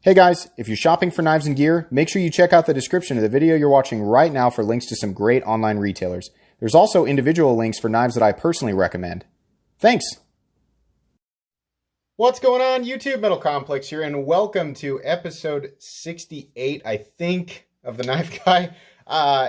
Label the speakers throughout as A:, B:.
A: Hey guys, if you're shopping for knives and gear, make sure you check out the description of the video you're watching right now for links to some great online retailers. There's also individual links for knives that I personally recommend. Thanks! What's going on, YouTube? Metal Complex here, and welcome to episode 68, I think, of The Knife Guy.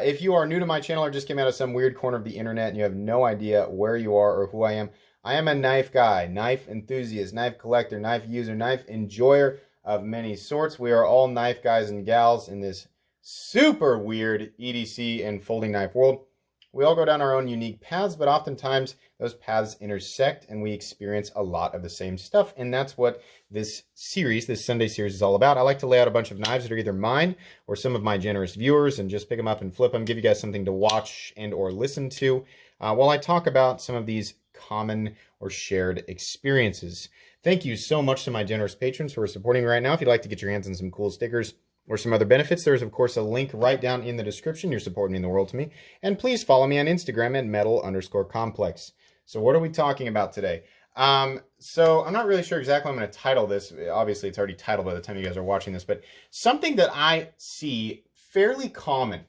A: If you are new to my channel or just came out of some weird corner of the internet and you have no idea where you are or who I am a knife guy, knife enthusiast, knife collector, knife user, knife enjoyer of many sorts. We are all knife guys and gals in this super weird EDC and folding knife world. We all go down our own unique paths, but oftentimes those paths intersect and we experience a lot of the same stuff. And that's what this series, this Sunday series, is all about. I like to lay out a bunch of knives that are either mine or some of my generous viewers and just pick them up and flip them, give you guys something to watch and or listen to while I talk about some of these common or shared experiences. Thank you so much to my generous patrons who are supporting me right now. If you'd like to get your hands on some cool stickers or some other benefits, there's of course a link right down in the description. You're supporting the world to me. And please follow me on Instagram at metal_complex. So what are we talking about today? So I'm not really sure exactly what I'm going to title this. Obviously it's already titled by the time you guys are watching this, but something that I see fairly common.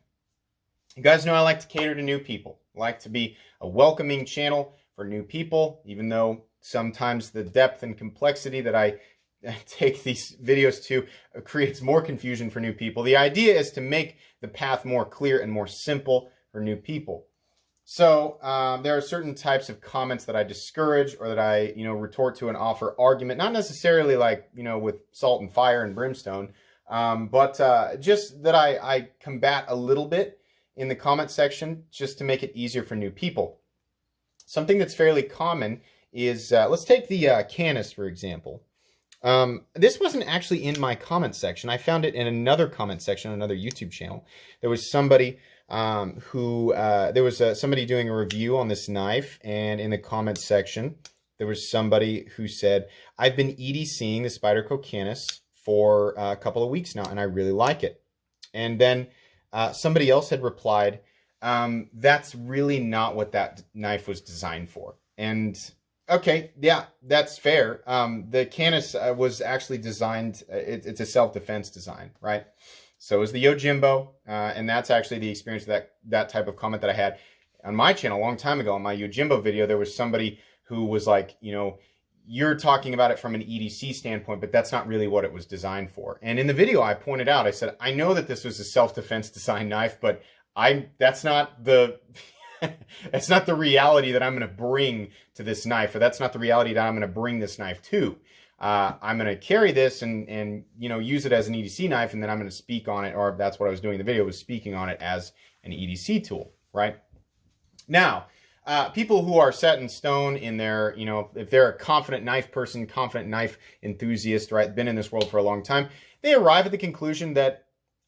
A: You guys know I like to cater to new people. I like to be a welcoming channel for new people, even though sometimes the depth and complexity that I take these videos to creates more confusion for new people. The idea is to make the path more clear and more simple for new people. So there are certain types of comments that I discourage or that I, retort to and offer argument, not necessarily like, with salt and fire and brimstone, but just that I combat a little bit in the comment section just to make it easier for new people. Something that's fairly common is, let's take the Canis, for example. This wasn't actually in my comment section. I found it in another comment section on another YouTube channel. There was somebody somebody doing a review on this knife, and in the comment section, there was somebody who said, I've been EDCing the Spyderco Canis for a couple of weeks now, and I really like it. And then somebody else had replied, that's really not what that knife was designed for. And okay, yeah, that's fair. The Canis was actually designed, it's a self-defense design, right? So is the Yojimbo, and that's actually the experience of that type of comment that I had on my channel a long time ago. On my Yojimbo video, there was somebody who was like, you're talking about it from an EDC standpoint, but that's not really what it was designed for. And in the video, I pointed out, I said, I know that this was a self-defense design knife, but that's not the... that's not the reality that I'm going to bring to this knife, or that's not the reality that I'm going to bring this knife to. I'm going to carry this and use it as an EDC knife, and then I'm going to speak on it, or that's what I was doing in the video, was speaking on it as an EDC tool, right? Now, people who are set in stone in their, if they're a confident knife person, confident knife enthusiast, right, been in this world for a long time, they arrive at the conclusion that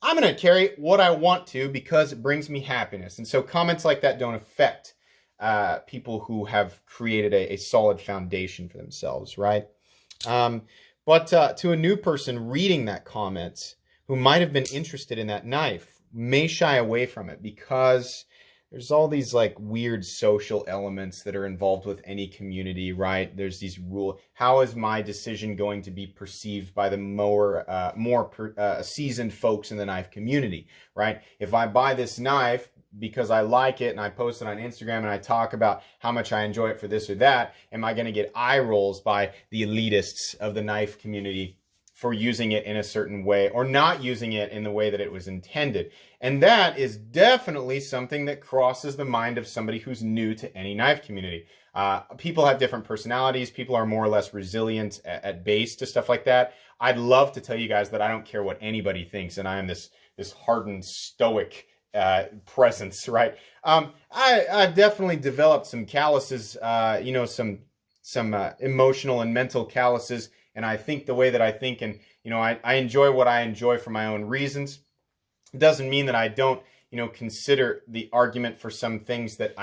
A: I'm going to carry what I want to because it brings me happiness. And so comments like that don't affect people who have created a solid foundation for themselves, right? But to a new person reading that comment who might have been interested in that knife may shy away from it because there's all these like weird social elements that are involved with any community, right? There's these rules. How is my decision going to be perceived by the more seasoned folks in the knife community, right? If I buy this knife because I like it and I post it on Instagram and I talk about how much I enjoy it for this or that, am I going to get eye rolls by the elitists of the knife community for using it in a certain way or not using it in the way that it was intended? And that is definitely something that crosses the mind of somebody who's new to any knife community. People have different personalities. People are more or less resilient at base to stuff like that. I'd love to tell you guys that I don't care what anybody thinks and I am this hardened stoic presence, right? I've definitely developed some calluses, some emotional and mental calluses, and I think the way that I think, and I enjoy what I enjoy for my own reasons. It doesn't mean that I don't, consider the argument for some things that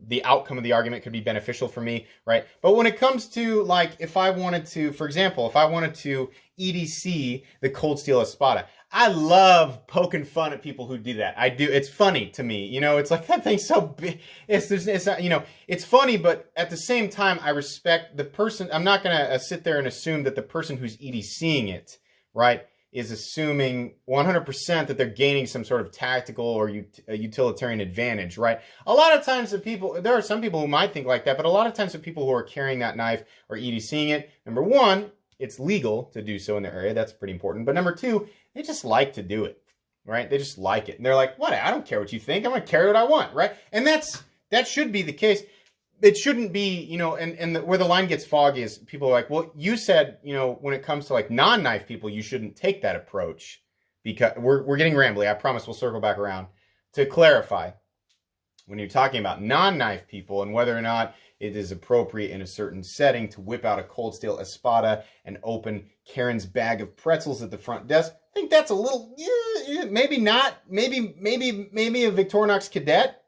A: the outcome of the argument could be beneficial for me, right? But when it comes to, like, if I wanted to, for example, if I wanted to EDC the Cold Steel Espada, I love poking fun at people who do that. I do. It's funny to me. It's like, that thing's so big. It's funny, but at the same time, I respect the person. I'm not going to sit there and assume that the person who's EDCing it, right, is assuming 100% that they're gaining some sort of tactical or utilitarian advantage, right? A lot of times there are some people who might think like that, but a lot of times the people who are carrying that knife or EDCing it, number one, it's legal to do so in their area. That's pretty important. But number two, they just like to do it, right? They just like it. And they're like, what? I don't care what you think. I'm going to carry what I want, right? And that should be the case. It shouldn't be, you know, where the line gets foggy is people are like, well, you said, you know, when it comes to like non-knife people, you shouldn't take that approach, because we're getting rambly. I promise we'll circle back around. To clarify, when you're talking about non-knife people and whether or not it is appropriate in a certain setting to whip out a cold steel espada and open Karen's bag of pretzels at the front desk, I think that's a little, maybe not, maybe a Victorinox cadet.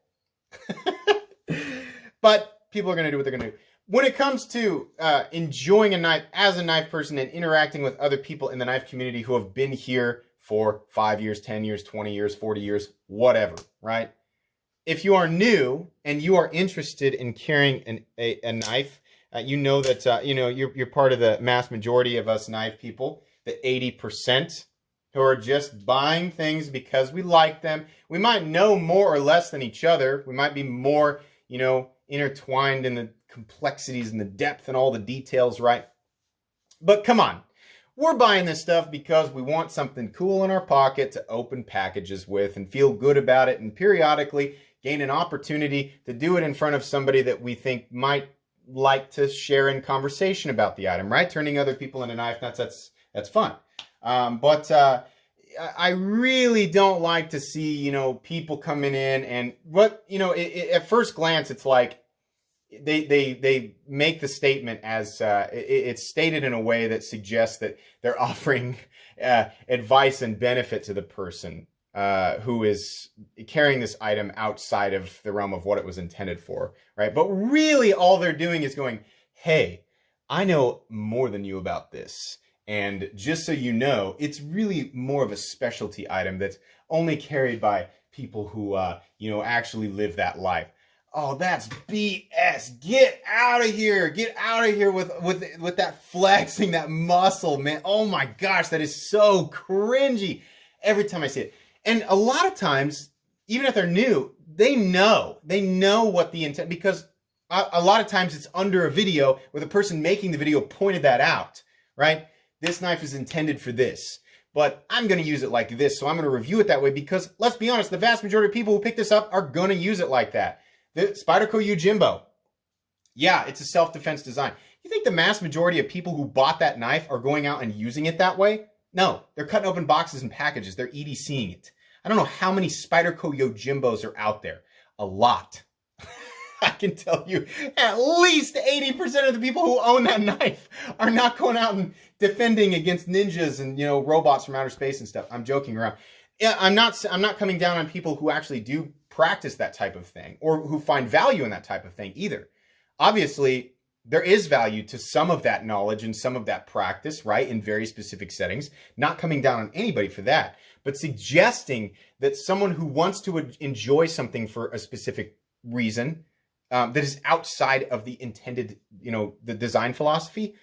A: But people are going to do what they're going to do. When it comes to enjoying a knife as a knife person and interacting with other people in the knife community who have been here for 5 years, 10 years, 20 years, 40 years, whatever, right? If you are new and you are interested in carrying a knife, you know that you're part of the mass majority of us knife people, the 80% who are just buying things because we like them. We might know more or less than each other. We might be more, intertwined in the complexities and the depth and all the details, right? But come on. We're buying this stuff because we want something cool in our pocket to open packages with and feel good about it, and periodically gain an opportunity to do it in front of somebody that we think might like to share in conversation about the item, right? Turning other people into knife nuts, that's fun. But I really don't like to see, people coming in and at first glance, it's like they make the statement as it's stated in a way that suggests that they're offering advice and benefit to the person who is carrying this item outside of the realm of what it was intended for, right? But really all they're doing is going, hey, I know more than you about this. And just so you know, it's really more of a specialty item that's only carried by people who, actually live that life. Oh, that's BS. Get out of here. Get out of here with that flexing, that muscle, man. Oh my gosh, that is so cringy every time I see it. And a lot of times, even if they're new, they know what the intent, because a lot of times it's under a video where the person making the video pointed that out, right? This knife is intended for this, but I'm going to use it like this, so I'm going to review it that way because, let's be honest, the vast majority of people who pick this up are going to use it like that. The Spyderco Yojimbo, yeah, it's a self-defense design. You think the mass majority of people who bought that knife are going out and using it that way? No, they're cutting open boxes and packages. They're EDCing it. I don't know how many Spyderco Yojimbos are out there. A lot. I can tell you at least 80% of the people who own that knife are not going out and defending against ninjas and, robots from outer space and stuff. I'm joking around. Yeah, I'm not coming down on people who actually do practice that type of thing or who find value in that type of thing either. Obviously, there is value to some of that knowledge and some of that practice, right, in very specific settings. Not coming down on anybody for that, but suggesting that someone who wants to enjoy something for a specific reason that is outside of the intended, the design philosophy.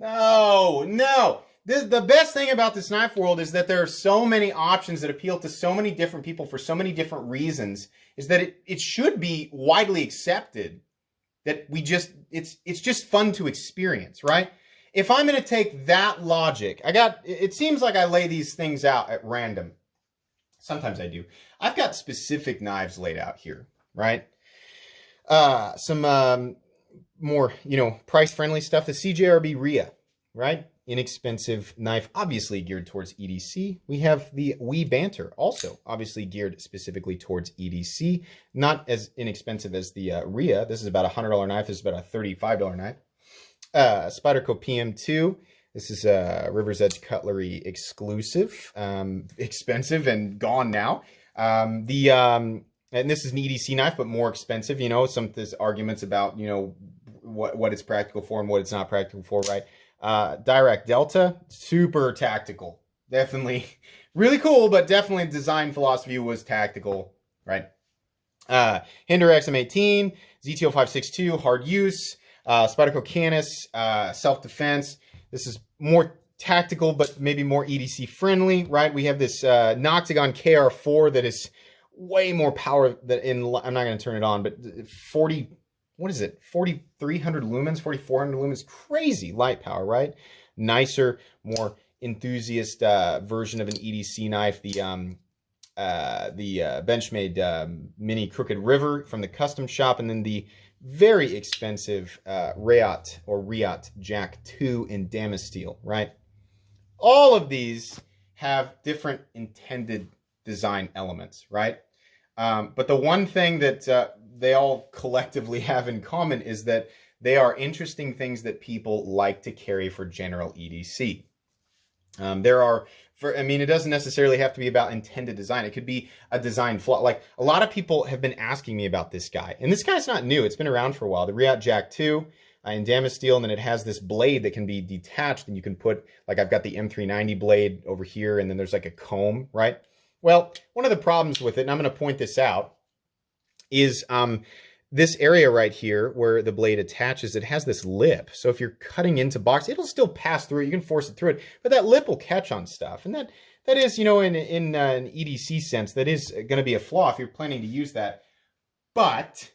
A: Oh, no. The best thing about this knife world is that there are so many options that appeal to so many different people for so many different reasons, is that it should be widely accepted that it's just fun to experience, right? If I'm going to take that logic, it seems like I lay these things out at random. Sometimes I do. I've got specific knives laid out here, right? Some more, price-friendly stuff. The CJRB RIA, right? Inexpensive knife, obviously geared towards EDC. We have the Wee Banter, also obviously geared specifically towards EDC. Not as inexpensive as the RIA. This is about a $100 knife. This is about a $35 knife. Spyderco PM2. This is a River's Edge Cutlery exclusive. Expensive and gone now. And this is an EDC knife, but more expensive. There's arguments about, what it's practical for and what it's not practical for, right? Direct Delta, super tactical. Definitely really cool, but definitely design philosophy was tactical, right? Hinder XM18, ZTO562, hard use, Spyderco Canis, self-defense. This is more tactical, but maybe more EDC friendly, right? We have this Noctagon KR4 that is way more power than I'm not going to turn it on, but 40, what is it? 4,300 lumens, 4,400 lumens, crazy light power, right? Nicer, more enthusiast version of an EDC knife, the Benchmade Mini Crooked River from the custom shop, and then the very expensive Riot Jack 2 in Damasteel, right? All of these have different intended design elements, right? But the one thing that they all collectively have in common is that they are interesting things that people like to carry for general EDC. It doesn't necessarily have to be about intended design. It could be a design flaw. Like, a lot of people have been asking me about this guy. And this guy's not new. It's been around for a while. The Riot Jack 2 in Damasteel, and then it has this blade that can be detached, and you can put, like, I've got the M390 blade over here, and then there's like a comb, right? Well, one of the problems with it, and I'm going to point this out, is this area right here where the blade attaches, it has this lip. So if you're cutting into box, it'll still pass through it. You can force it through it, but that lip will catch on stuff. And that is, in an EDC sense, that is going to be a flaw if you're planning to use that. But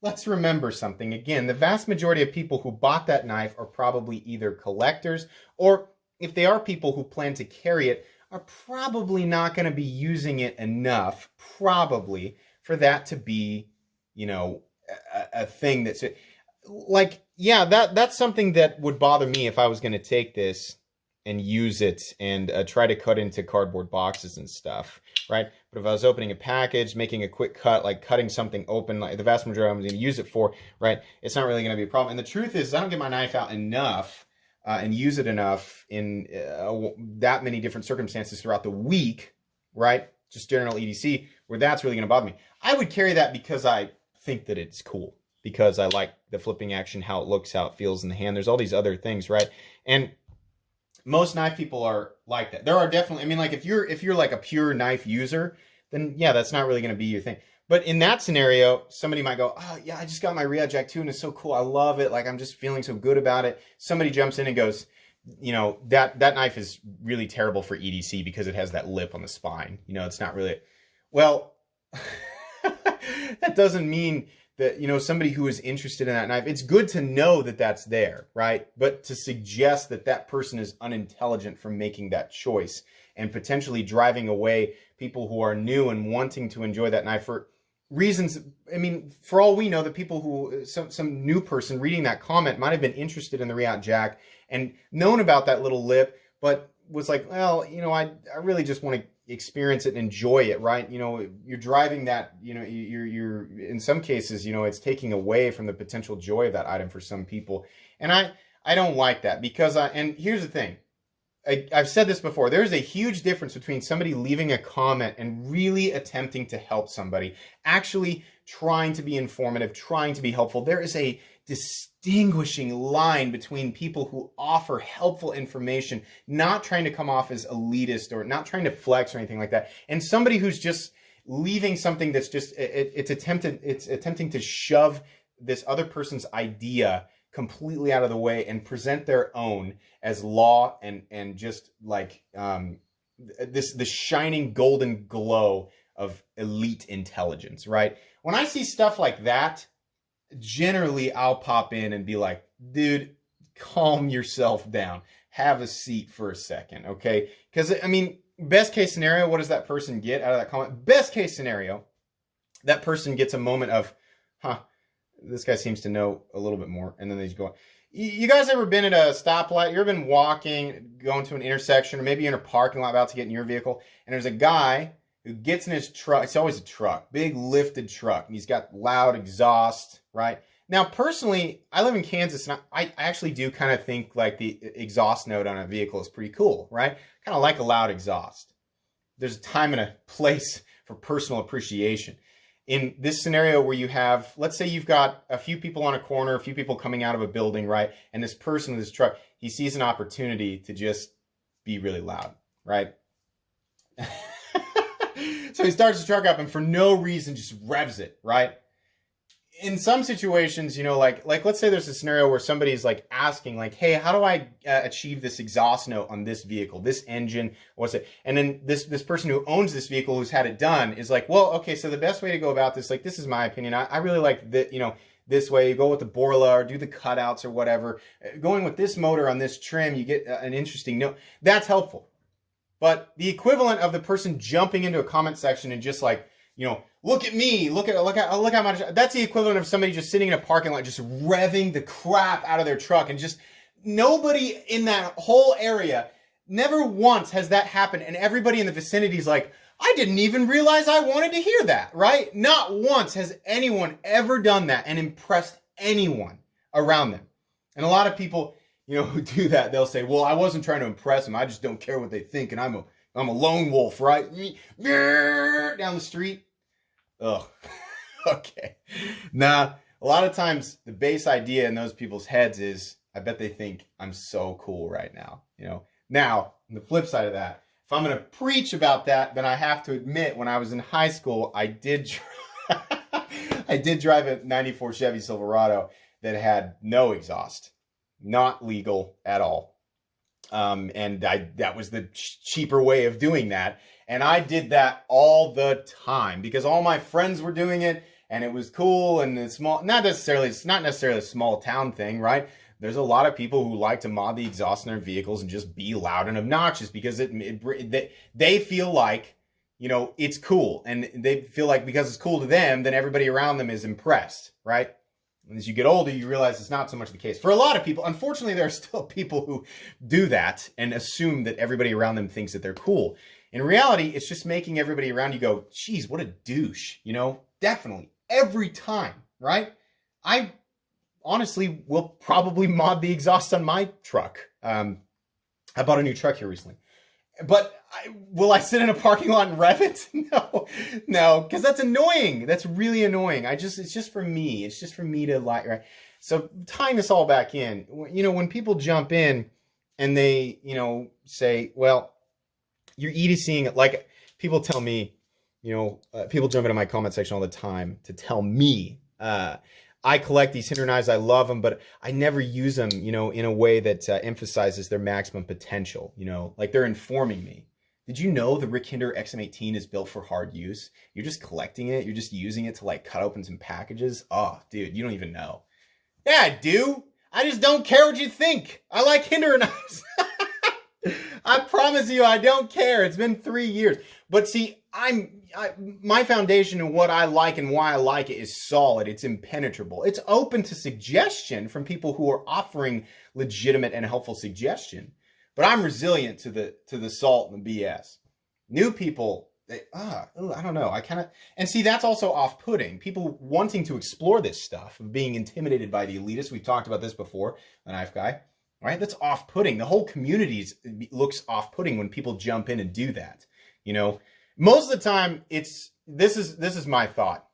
A: let's remember something. Again, the vast majority of people who bought that knife are probably either collectors, or if they are people who plan to carry it, are probably not going to be using it enough, probably, for that to be, a thing that's like, yeah, that's something that would bother me if I was going to take this and use it and try to cut into cardboard boxes and stuff, right? But if I was opening a package, making a quick cut, like cutting something open, like the vast majority I'm going to use it for, right? It's not really going to be a problem. And the truth is, I don't get my knife out enough and use it enough in that many different circumstances throughout the week, right? Just general EDC, where that's really going to bother me. I would carry that because I think that it's cool, because I like the flipping action, how it looks, how it feels in the hand. There's all these other things, right? And most knife people are like that. There are definitely, like, if you're like a pure knife user, then yeah, that's not really going to be your thing. But in that scenario, somebody might go, oh yeah, I just got my Riot Jack 2 and it's so cool. I love it. Like, I'm just feeling so good about it. Somebody jumps in and goes, that knife is really terrible for EDC because it has that lip on the spine. It's not really, well, that doesn't mean that, somebody who is interested in that knife, it's good to know that that's there, right? But to suggest that that person is unintelligent for making that choice and potentially driving away people who are new and wanting to enjoy that knife for reasons, for all we know, the people who, some new person reading that comment might have been interested in the Riot Jack and known about that little lip, but was like, well, I really just want to experience it and enjoy it, right? You're driving that, you're in some cases, it's taking away from the potential joy of that item for some people. And I don't like that, because and here's the thing. I've said this before. There's a huge difference between somebody leaving a comment and really attempting to help somebody, actually trying to be informative, trying to be helpful. There is a distinguishing line between people who offer helpful information, not trying to come off as elitist or not trying to flex or anything like that, and somebody who's just leaving something that's just, it's attempting to shove this other person's idea completely out of the way and present their own as law and just like the shining golden glow of elite intelligence, right? When I see stuff like that, generally I'll pop in and be like, dude, calm yourself down. Have a seat for a second, okay? Because, best case scenario, what does that person get out of that comment? Best case scenario, that person gets a moment of, this guy seems to know a little bit more. And then they just go, you guys ever been at a stoplight? You ever been walking, going to an intersection, or maybe you're in a parking lot about to get in your vehicle, and there's a guy who gets in his truck. It's always a truck, big lifted truck, and he's got loud exhaust, right? Now, personally, I live in Kansas, and I actually do kind of think like the exhaust note on a vehicle is pretty cool, right? Kind of like a loud exhaust. There's a time and a place for personal appreciation. In this scenario where you have, let's say you've got a few people on a corner, a few people coming out of a building, right? And this person with this truck, he sees an opportunity to just be really loud, right? So he starts the truck up and for no reason just revs it, right? in some situations, you know, like let's say there's a scenario where somebody's like asking, like, hey, how do I achieve this exhaust note on this vehicle, this engine, what's it? And then this person who owns this vehicle, who's had it done, is like, well, okay, so the best way to go about this, like, this is my opinion. I really like that, you know, this way. You go with the Borla or do the cutouts or whatever. Going with this motor on this trim, you get an interesting note. That's helpful. But the equivalent of the person jumping into a comment section and just like, you know, look at me, look how much. That's the equivalent of somebody just sitting in a parking lot, just revving the crap out of their truck, and just nobody in that whole area, never once has that happened, and everybody in the vicinity is like, I didn't even realize I wanted to hear that, right? Not once has anyone ever done that and impressed anyone around them. And a lot of people, you know, who do that, they'll say, well, I wasn't trying to impress them, I just don't care what they think, and I'm a lone wolf, right? Down the street. Ugh. Okay. Nah, a lot of times the base idea in those people's heads is, I bet they think I'm so cool right now, you know? Now, on the flip side of that, if I'm going to preach about that, then I have to admit, when I was in high school, I did drive a 94 Chevy Silverado that had no exhaust. Not legal at all. And that was the cheaper way of doing that. And I did that all the time because all my friends were doing it and it was cool, and it's not necessarily a small town thing, right? There's a lot of people who like to mod the exhaust in their vehicles and just be loud and obnoxious because they feel like, you know, it's cool, and they feel like because it's cool to them, then everybody around them is impressed, right? And as you get older, you realize it's not so much the case. For a lot of people, unfortunately, there are still people who do that and assume that everybody around them thinks that they're cool. In reality, it's just making everybody around you go, geez, what a douche, you know? Definitely. Every time, right? I honestly will probably mod the exhaust on my truck. I bought a new truck here recently. But will I sit in a parking lot and rev it? No, because that's annoying. That's really annoying. It's just for me. It's just for me to like, right? So tying this all back in, you know, when people jump in and they, you know, say, well, you're EDCing it. Like people tell me, you know, people jump into my comment section all the time to tell me, I collect these Hinder knives. I love them, but I never use them, you know, in a way that emphasizes their maximum potential. You know, like they're informing me. Did you know the Rick Hinder XM18 is built for hard use? You're just collecting it. You're just using it to like cut open some packages. Oh, dude, you don't even know. Yeah, I do. I just don't care what you think. I like Hinder knives. I promise you, I don't care. It's been 3 years. But see, my foundation and what I like and why I like it is solid. It's impenetrable. It's open to suggestion from people who are offering legitimate and helpful suggestion. But I'm resilient to the salt and the BS. New people, I don't know. And see, that's also off-putting. People wanting to explore this stuff, of being intimidated by the elitists. We've talked about this before, the knife guy, right? That's off-putting. The whole community looks off-putting when people jump in and do that. You know, most of the time, this is my thought,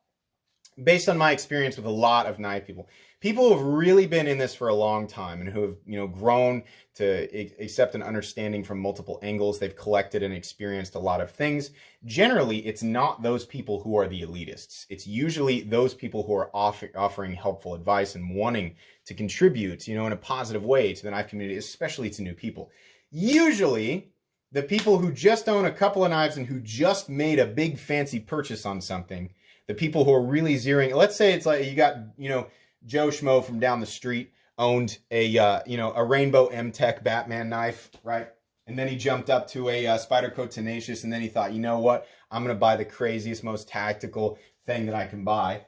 A: based on my experience with a lot of knife people. People who have really been in this for a long time and who have, you know, grown to accept an understanding from multiple angles. They've collected and experienced a lot of things. Generally, it's not those people who are the elitists. It's usually those people who are offering helpful advice and wanting to contribute, you know, in a positive way to the knife community, especially to new people. Usually, the people who just own a couple of knives and who just made a big fancy purchase on something, the people who are really zeroing, let's say it's like you got, you know, Joe Schmo from down the street owned a Rainbow M-Tech Batman knife, right? And then he jumped up to a Spyderco Tenacious, and then he thought, you know what? I'm going to buy the craziest, most tactical thing that I can buy.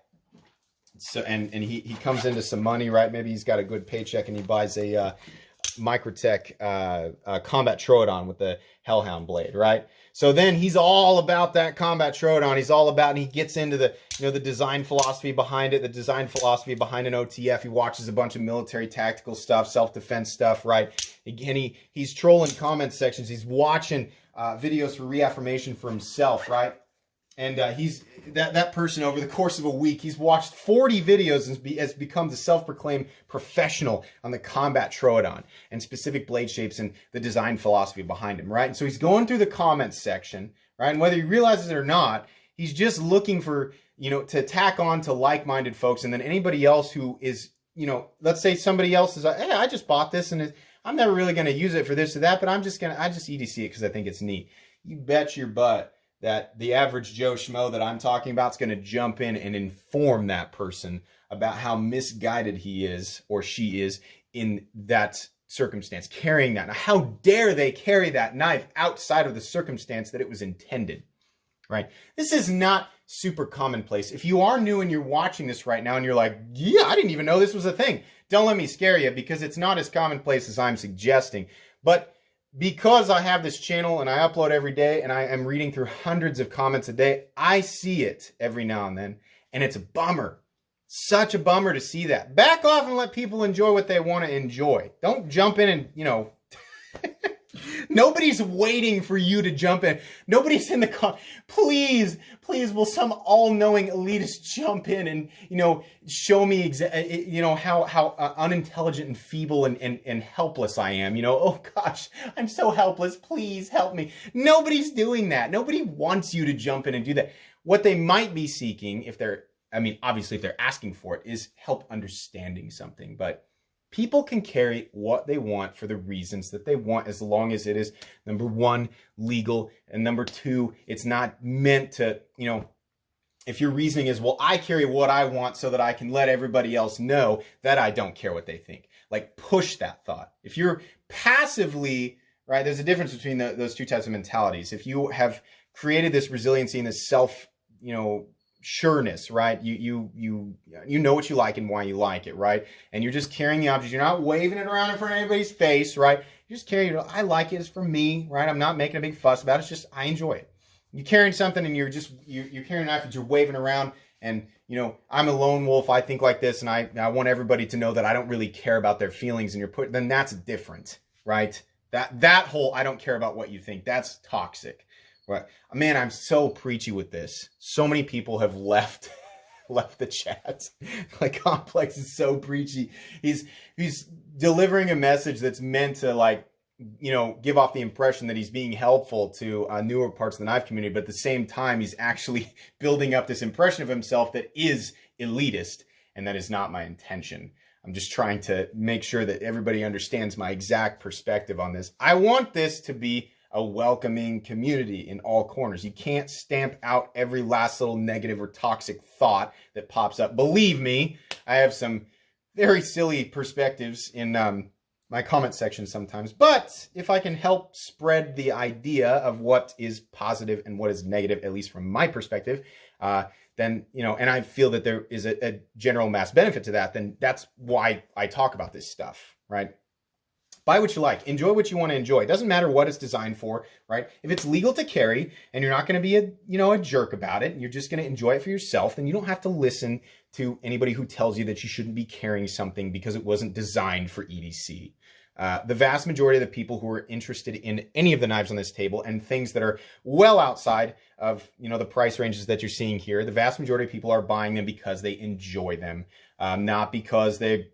A: So, and he comes into some money, right? Maybe he's got a good paycheck, and he buys a Microtech Combat Troodon with the Hellhound blade, right? So then he's all about that Combat Troodon. He's all about, and he gets into the, you know, the design philosophy behind it, the design philosophy behind an OTF. He watches a bunch of military tactical stuff, self-defense stuff, right? Again, he's trolling comment sections. He's watching videos for reaffirmation for himself, right? And he's that person over the course of a week, he's watched 40 videos and has become the self-proclaimed professional on the Combat Troodon and specific blade shapes and the design philosophy behind him, right? And so he's going through the comments section, right? And whether he realizes it or not, he's just looking for, to tack on to like-minded folks, and then anybody else who is, let's say somebody else is like, hey, I just bought this and I'm never really going to use it for this or that, but I just EDC it because I think it's neat. You bet your butt that the average Joe Schmo that I'm talking about is going to jump in and inform that person about how misguided he is or she is in that circumstance, carrying that. Now, how dare they carry that knife outside of the circumstance that it was intended, right? This is not super commonplace. If you are new and you're watching this right now and you're like, yeah, I didn't even know this was a thing, don't let me scare you, because it's not as commonplace as I'm suggesting. But because I have this channel and I upload every day and I am reading through hundreds of comments a day, I see it every now and then, and it's a bummer. Such a bummer to see that. Back off and let people enjoy what they want to enjoy. Don't jump in and, nobody's waiting for you to jump in. Nobody's in the please, will some all-knowing elitist jump in and, show me how unintelligent and feeble and helpless I am. Oh gosh, I'm so helpless. Please help me. Nobody's doing that. Nobody wants you to jump in and do that. What they might be seeking, obviously if they're asking for it, is help understanding something. But people can carry what they want for the reasons that they want, as long as it is, number one, legal, and number two, it's not meant to, if your reasoning is, well, I carry what I want so that I can let everybody else know that I don't care what they think. Like, push that thought. If you're passively, right, there's a difference between those two types of mentalities. If you have created this resiliency and this self, sureness, right? You know what you like and why you like it, right? And you're just carrying the object. You're not waving it around in front of anybody's face, right? You're just carrying it. I like it. It's for me, right? I'm not making a big fuss about it. It's just, I enjoy it. You're carrying something and you're carrying a knife that you're waving around, and, I'm a lone wolf. I think like this, and I want everybody to know that I don't really care about their feelings, and then that's different, right? That whole, I don't care about what you think, that's toxic. Right. Man, I'm so preachy with this. So many people have left the chat. Like, Complex is so preachy. He's delivering a message that's meant to, give off the impression that he's being helpful to newer parts of the knife community, but at the same time, he's actually building up this impression of himself that is elitist, and that is not my intention. I'm just trying to make sure that everybody understands my exact perspective on this. I want this to be a welcoming community in all corners. You can't stamp out every last little negative or toxic thought that pops up. Believe me, I have some very silly perspectives in my comment section sometimes. But if I can help spread the idea of what is positive and what is negative, at least from my perspective, then, and I feel that there is a general mass benefit to that, then that's why I talk about this stuff, right? Buy what you like. Enjoy what you want to enjoy. It doesn't matter what it's designed for, right? If it's legal to carry and you're not going to be a jerk about it, and you're just going to enjoy it for yourself, then you don't have to listen to anybody who tells you that you shouldn't be carrying something because it wasn't designed for EDC. The vast majority of the people who are interested in any of the knives on this table, and things that are well outside of, the price ranges that you're seeing here, the vast majority of people are buying them because they enjoy them, not because they've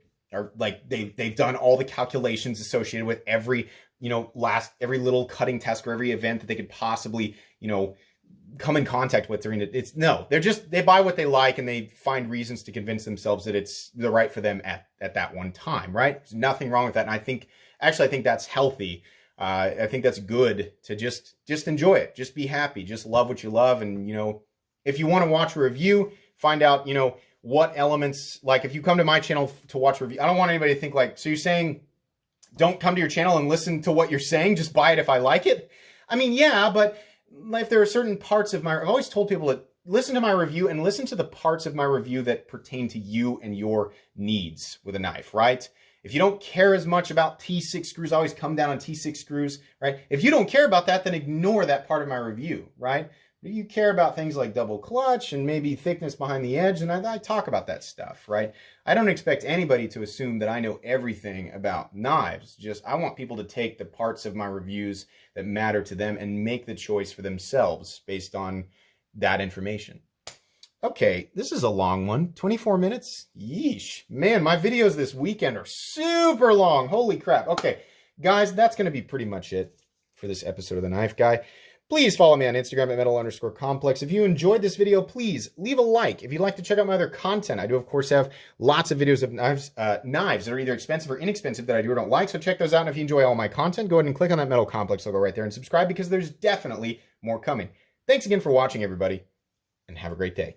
A: done all the calculations associated with every little cutting test for every event that they could possibly, come in contact with during it. They buy what they like, and they find reasons to convince themselves that it's the right for them at that one time, right? There's nothing wrong with that. And I think that's healthy. I think that's good to just enjoy it. Just be happy. Just love what you love. And, if you want to watch a review, find out, what elements, like if you come to my channel to watch a review, I don't want anybody to think so you're saying don't come to your channel and listen to what you're saying, just buy it if I like it? I mean, yeah, but if there are certain parts of I've always told people to listen to my review and listen to the parts of my review that pertain to you and your needs with a knife, right? If you don't care as much about T6 screws, I always come down on T6 screws, right? If you don't care about that, then ignore that part of my review, right? If you care about things like double clutch and maybe thickness behind the edge, and I talk about that stuff, right? I don't expect anybody to assume that I know everything about knives. I want people to take the parts of my reviews that matter to them and make the choice for themselves based on that information. Okay, this is a long one. 24 minutes? Yeesh. Man, my videos this weekend are super long. Holy crap. Okay, guys, that's going to be pretty much it for this episode of The Knife Guy. Please follow me on Instagram at metal_complex. If you enjoyed this video, please leave a like. If you'd like to check out my other content, I do, of course, have lots of videos of knives that are either expensive or inexpensive that I do or don't like. So check those out. And if you enjoy all my content, go ahead and click on that Metal Complex logo right there and subscribe because there's definitely more coming. Thanks again for watching, everybody, and have a great day.